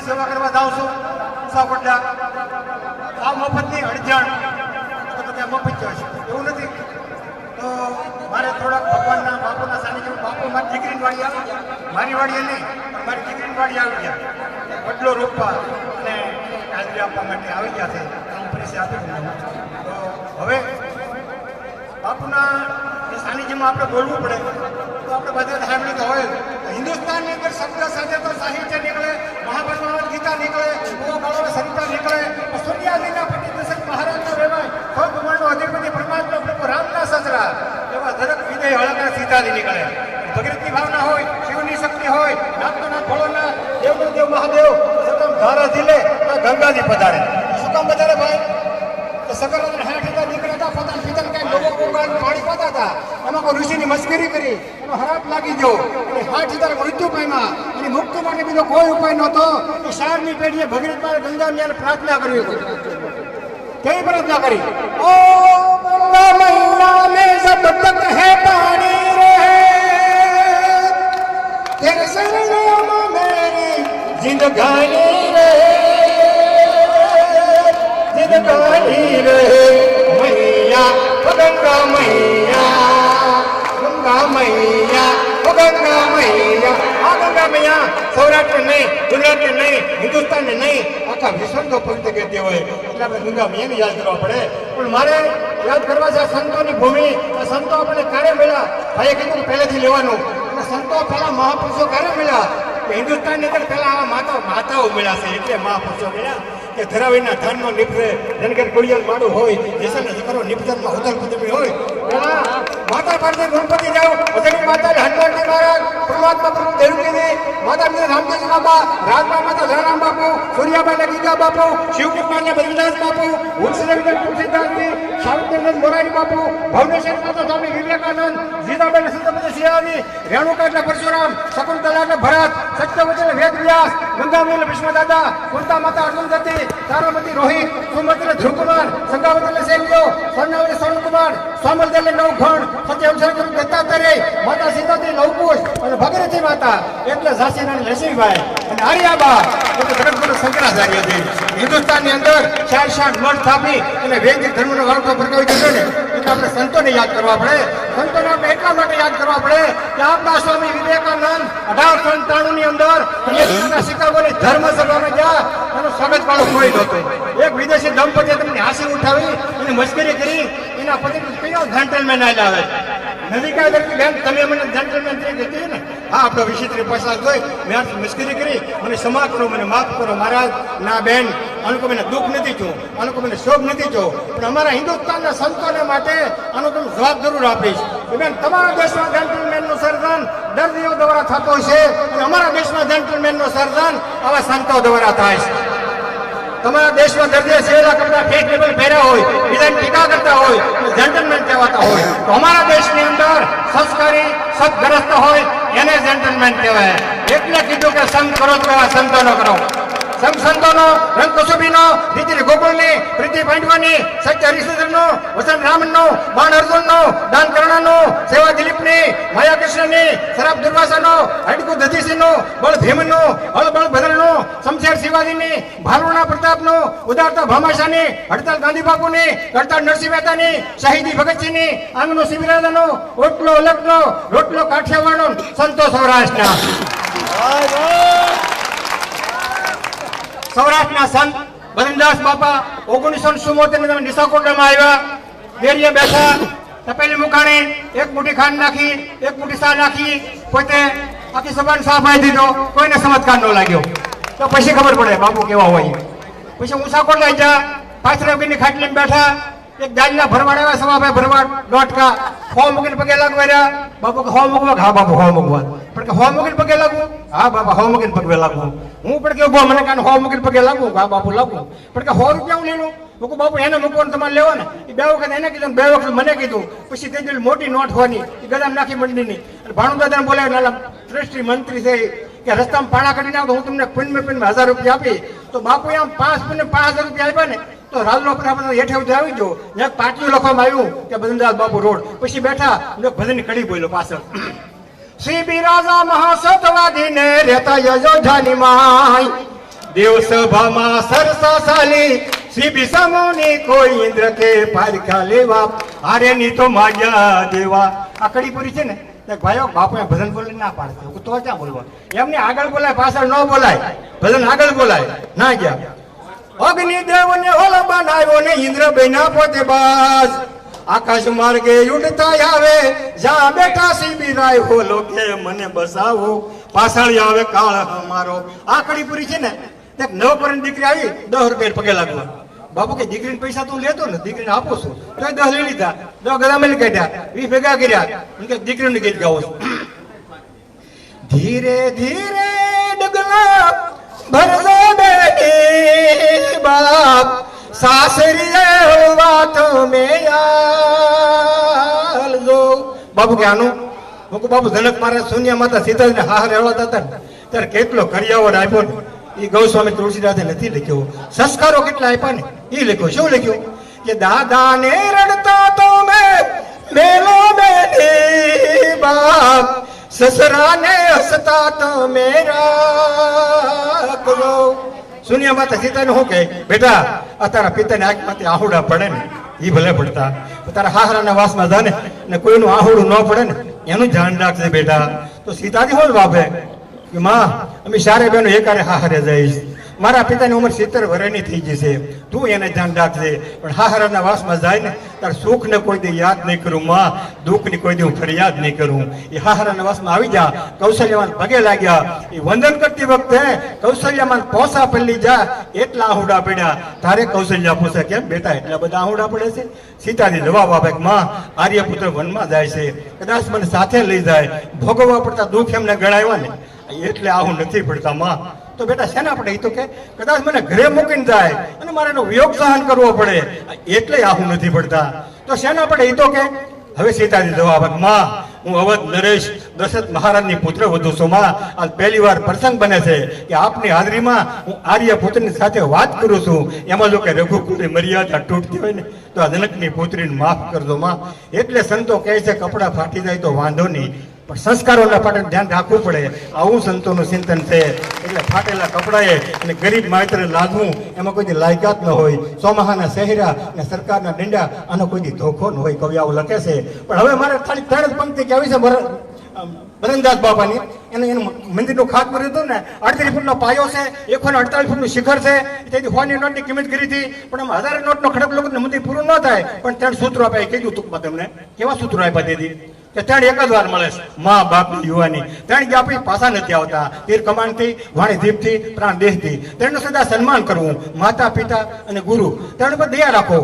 સેવા કરવા જાઉં છું સાકોટલા સાવ મફતની અડજણ તો ત્યાં મફત જશે એવું નથી. તો મારે થોડાક ભગવાનના બાપુના સાનિધ્યમાં બાપુ મારી દીકરીની વાડી આવી ગયા, મારી વાડીએ નહીં મારી દીકરીની વાડી આવી ગયા, વડલો રોપવા અને હાજરી આપવા માટે આવી ગયા છે. હું પૈસા આપી દીધા. તો હવે બાપુના સાનિધ્યમાં આપણે બોલવું પડે તો આપણે બધા સાંભળ્યું તો હોય. હિન્દુસ્તાનની અંદર શબ્દ સાથે તો સાહિત્ય નીકળે, મહાભારત ગીતા નીકળે, સરિતા નીકળે, સૂર્યાદિના પતિ દશરથ મહારાજના વેવાય, સૌ બ્રહ્માંડનો અધિપતિ પરમાત્મા પ્રભુ રામના સસરા એવા દરેક વિજય હળકા સીતાથી નીકળે. ભગીરથની ભાવના હોય, શિવની શક્તિ હોય, નાથનો નાથ ભોળોનાથ, દેવનો દેવ મહાદેવ સતમ ધારા ઝીલે ગંગાજી પધારે. શું કામ પધારે ભાઈ? સકરાને 60,000 દીકરા હતા, પોતાના પિતાને કઈ લોકો પાણી પાતા હતા, એમાં કોઈ ઋષિની મસ્કરી કરી, એનો હરાપ લાગી ગયો અને 60,000 મૃત્યુ પામ્યા. એની મુક્તિ માટે બીજો કોઈ ઉપાય નહોતો. એ 4ની પેઢીએ ભગીરથ ગંગા મેયાને પ્રાર્થના કરવી હતી. કેવી પ્રાર્થના કરી? ઓ ગંગા મૈયા મે સબ તક હે પાણી રહે, તેરે શરણમાં મેરી જિંદગાની રહે, જિંદગાની રહે મૈયા ઓ ગંગા મૈયા, ગંગા મૈયા ઓ ગંગા મૈયા. આ ગંગા મૈયા સૌરાષ્ટ્ર નહીં, ગુજરાત નહીં, હિન્દુસ્તાન નહીં, આખા વિશ્વનો પવિત્ર કહેતી હોય એટલે આપણે ગંગા મૈયાને યાદ કરવા પડે. પણ મારે યાદ કરવા છે સંતોની ભૂમિ. આ સંતો આપણને ક્યારે મળ્યા? ભાઈએ કીધું પહેલેથી લેવાનું. અને સંતો પહેલા મહાપુરુષો ક્યારે મળ્યા? હિન્દુસ્તાનની અંદર પહેલા આવા માતાઓ મળ્યા છે એટલે મહાપુરુષો મળ્યા કે ધરાવીના ધાનનો નિપરે જનગર કોળિયલ માડું હોય, જેસલને જકરો નિપજનમાં ઉદલ કુદરતી હોય. પેલા માતા પાસે ગણપતિ જાઓ, બધાની માતા હનુમાનજી મહારાજ, પરમાત્મા પ્રભુ દેવકીજી, માતા પિતા રામદાસ બાપા, રાજમા માતા જયરામ બાપુ, સૂર્યાબાઈ ગીગા બાપુ, શિવકૃપાને બદ્રીનાથ બાપુ, ઉત્સરવિંદર તુલસીદાસજી, શાવિત્રનંદ મોરારી બાપુ, ભવનેશ્વર માતા સ્વામી વિવેકાનંદ, જીતાબેન સુતપતિ સિંહાજી, રેણુકા પરશુરામ, શકુંતલા ભરત, સત્યવચન વેદવ્યાસ, ગંગાવેલ વિશ્વદાદા, કુંતા માતા અર્જુનદત્તી, તારામતી રોહિત, સુમંત્ર ધ્રુવકુમાર, સંગાવતલે સેલ્યો, સ્વર્ણાવલી સોનકુમાર, સોમલદલે નવઘણ, સત્યવંશર દત્તાત્રેય, માતા સીતાજી લવકુશ અને ભગીરથી માતા એટલે ઝાંસીના લક્ષ્મીબાઈ અને આર્યાબા એટલે જગતગુરુ શંકરાચાર્યજી. હિન્દુસ્તાનની અંદર 66 મઠ સ્થાપી અને વૈદિક ધર્મનો વારસો ફરકાવી દીધો ને એટલે આપણે સંતોને યાદ કરવા પડે. સંતોને આપણે એટલા માટે યાદ કરવા પડે કે આપણા સ્વામી વિવેકાનંદ 1893 ની અંદર શિકાગોની ધર્મ સભામાં ગયા. એનું સ્વાગત વાળો કોઈ નહોતો. એક વિદેશી દંપતીએ તમને હાંસી ઉઠાવી અને મસ્કરી કરી. એના પતિ કયો જેન્ટલમેન આવે નથી કાંઈ બેન તમે મને જેન્ટલમેન તરીકે કહીએ ને. હા આપણો વિચિત્ર પસાર જોઈ મેં મસ્કરી કરી, મને ક્ષમા કરો, મને માફ કરો મહારાજ. ના બેન, આનું મને દુઃખ નથી થયું, આનું મને શોભ નથી થયો, પણ અમારા હિન્દુસ્તાનના સંતોને માટે આનો તમે જવાબ જરૂર આપીશ કે બેન તમારા દેશમાં જેન્ટલમેનનું સર્જન દર્દીઓ દ્વારા થતો છે અને અમારા દેશમાં જેન્ટલમેનનું સર્જન આવા સંતો દ્વારા થાય છે. તમારા દેશમાં દર્દીઓ સેવેલા કપડા ફેશનેબલ પહેર્યા હોય, બીજાની ટીકા કરતા હોય, જેન્ટલમેન કહેવાતા હોય, તો અમારા દેશની અંદર સંસ્કારી સદગ્રસ્ત હોય એને જેન્ટલમેન કહેવાય. એટલે કીધું કે સંગ કરો તો એવા સંતો ન કરો. સંગ સંતોનો, રંગ કસુબીનો, રીતિ ગોકુળની, પ્રીતિ પાંડવાની, સત્ય હરિશ્ચંદ્રનો, વસંત રામનો, બાણ અર્જુનનો, દાન કર્ણનો, સેવા દિલીપની, માયા કૃષ્ણની, શરાબ દુર્વાસાનો, હડકુ દધીસીનો, બળ ભીમનો, હળ બળ ભદ્રનો, શમશેર શિવાજીની, ભાલુણા પ્રતાપનો, ઉદારતા ભામાશાની, હડતાલ ગાંધી બાપુની, કરતાલ નરસિંહ મહેતાની, શહીદી ભગતસિંહની, આંગનો શિબિરાદાનો, ઓટલો અલગનો, રોટલો કાઠિયાવાડનો, સંતો સૌરાષ્ટ્રના. સૌરાષ્ટ્રના સંત બદ્રીદાસ બાપા 1974 નિશાકોટમાં આવ્યા. દેરીએ બેઠા, તપેલી મુકાણી, એક મુઠ્ઠી ખાંડ નાખી, એક મુઠ્ઠી સા નાખી, પોતે આખી સભાને સાફ આવી દીધો. કોઈને ચમત્કાર ન લાગ્યો. તો પછી ખબર પડે બાપુ કેવા હોય. પછી ઉસાકોટ લઈ જા, પાછળની ખાટલીમાં બેઠા. એક દાજના ભરવાડ આવ્યા, સવાભાઈ ભરવાડ ડોટકા, હો મૂકીને પગે લાગવા રહ્યા. બાપુ કે હો મૂકવા? હા બાપુ હો મૂકવા. પણ કે હો મૂકીને પગે લાગવું? હા બાપા હો મૂકીને પગે લાગવું. હું પણ કે મને કાન હો મૂકીને પગે લાગવું? હા બાપુ લાગવું. પણ કે 100 રૂપિયા હું લઈ લઉં. મૂકું બાપુ એને મૂકવાનું તમારે લેવા ને. એ 2 વખત એને કીધું, 2 વખત મને કીધું. પછી તે મોટી નોટ હોવાની એ ગદામ નાખી મંડીની. ભાણુ દાદાને બોલાવી ટ્રસ્ટી મંત્રી છે કે રસ્તામાં પાણા કાઢીને આવો તો હું તમને પિન 1000 રૂપિયા આપી. તો બાપુ આમ 5000 રૂપિયા આપ્યા ને તો રાજનો હેઠે ઉઠે આવી ગયો. એક પાટિયું લખવામાં આવ્યું કે બદ્રીનાથ બાપુ રોડ. પછી બેઠા ભજનની કડી બોલ્યો પાછળ. શ્રી બિરાજા મહાસતવાદીને રહેતા અયોધ્યાની માય, દેવ સભામાં સરસા સાલી શ્રી બિસામોની કોઈ ઇન્દ્ર કે પારખા લેવા હારેની તો માગ્યા દેવા. આ કડીપુરી છે ને ભાઈઓ બાપુ ભજન બોલે ના પાડશે તો ક્યાં બોલવા એમને આગળ બોલાય પાછળ ન બોલાય ભજન આગળ બોલાય ના ગયા. અગ્નિદેવ ને ઓલા બનાવ્યો ને ઇન્દ્ર બન્યા પોતે બાજ આકાશ માર્ગે ઉડતા આવે જા બેઠા શિબિરાય બોલો કે મને બસાવો પાછળ આવે કાળ અમારો. આ કડીપુરી છે ને એક નવપરણ દીકરી આવી 10 રૂપિયા પગે લાગવા. બાપુ કે દીકરીને પૈસા તું લેતો ને દીકરીને આપો છું તો 10 લઈ લીધા 10 ગદામેલી કાઢ્યા 20 ભેગા કર્યા કે દીકરીનું ગીત ગાવો છું. ધીરે ધીરે ડગલા ભરજો બેટી બાપ સાસરીએ વાત મે આલજો. બાપુ કે આનું હું કહું બાપુ જનક મહારાજ શૂન્ય માતા સીતાજીને હાર હેળવાતા હતા ત્યારે કેટલો કરિયાવર આપ્યો ને એ ગૌસ્વામી તુલસીદાસે નથી લખ્યો. સંસ્કારો કેટલા આપ્યા ને એ લખ્યો. શું લખ્યું કે દાદા ને રડતા તો મેલો બેઠી બાપ સસરા ને હસતા તો મેરા કરો. સુનિયા માતા સીતાને શું કહે બેટા આ તારા પિતાને આંખમાંથી આહુડા પડે ને એ ભલે પડતા તારા હાહરાના વાસમાં જાને ને કોઈનું આહુડું ન પડે ને એનું ધ્યાન રાખજે બેટા. તો સીતાજી શું વાપે કે માં અમે સારે બહેનો એકારે હાહરે જઈશ મારા પિતાની ઉંમર 70 વર્ષની થઈ જશે તું એને ધ્યાન રાખજે પણ હાહરાના વાસમાં જાય ને તાર સુખ ને કોઈ દી યાદ નહીં કરું માં દુઃખ ની કોઈ દી હું ફરિયાદ નહીં કરું. એ હાહરાના વાસમાં આવી જા કૌશલ્યમાન પગે લાગ્યા એ વંદન કરતી વખતે કૌશલ્યમાન પોસા પલ્લી જા એટલા આહુડા પડ્યા. તારે કૌશલ્યા પૂછે કેમ બેટા એટલા બધા આહુડા પડે છે. સીતાજી જવાબ આપે કે માં આર્યપુત્ર વનમાં જાય છે કદાચ મને સાથે લઈ જાય ભોગવવા પડતા દુઃખ એમને ગણાવ્યા ને એટલે આવું નથી પડતા માં. તો બેટા શેના પડે એ તો કે કદાચ મને ઘરે મૂકીને જાય અને મારે એનો વિયોગ સહન કરવો પડે એટલે આવું નથી પડતા. તો શેના પડે એ તો કે હવે સીતાજી જવાબ આપે માં હું અવધ નરેશ દશરથ મહારાજની પુત્ર વધુ છું માં. આ પહેલી વાર પ્રસંગ બને છે કે આપની હાજરીમાં હું આર્ય પુત્રની સાથે વાત કરું છું. એમાં જો કે રઘુકુળની મર્યાદા તૂટતી હોય ને તો આ જનકની પુત્રીને માફ કરજો માં. એટલે સંતો કહે છે કપડા ફાટી જાય તો વાંધો નહીં પણ સંસ્કારોના પાટણ ધ્યાન રાખવું પડે. આવું સંતોનું ચિંતન છે. એટલે ફાટેલા કપડાએ અને ગરીબ માત્ર લાદવું એમાં કોઈ લાયકાત ન હોય. સોમાહાના શહેરા અને સરકારના ડંડા આનો કોઈ ધોખો ન હોય. કવિ આવું લખે છે. પણ હવે મારે ખાલી 3 જ પંક્તિ કહેવી છે બરનદાસ બાપાની. એનું મંદિરનું ખાતમુહૂર્ત હતું ને 38 ફૂટનો પાયો છે 148 ફૂટનું શિખર છે. તેથી 100ની નોટની કિંમત કરી હતી પણ આમ 1000 નોટનો ખડક લોકો મંદિર પૂરું ન થાય પણ 3 સૂત્રો આપ્યા. કીધું ટૂંકમાં તમને કેવા સૂત્રો આપ્યા તેથી કે 3 એક જ વાર મળે છે મા બાપ યુવાની 3 જે આપણી પાછા નથી આવતા. તીર કમાનથી વાણી દીપથી પ્રાણ દેહથી 3નું સદા સન્માન કરવું માતા પિતા અને ગુરુ 3 પર દયા રાખો.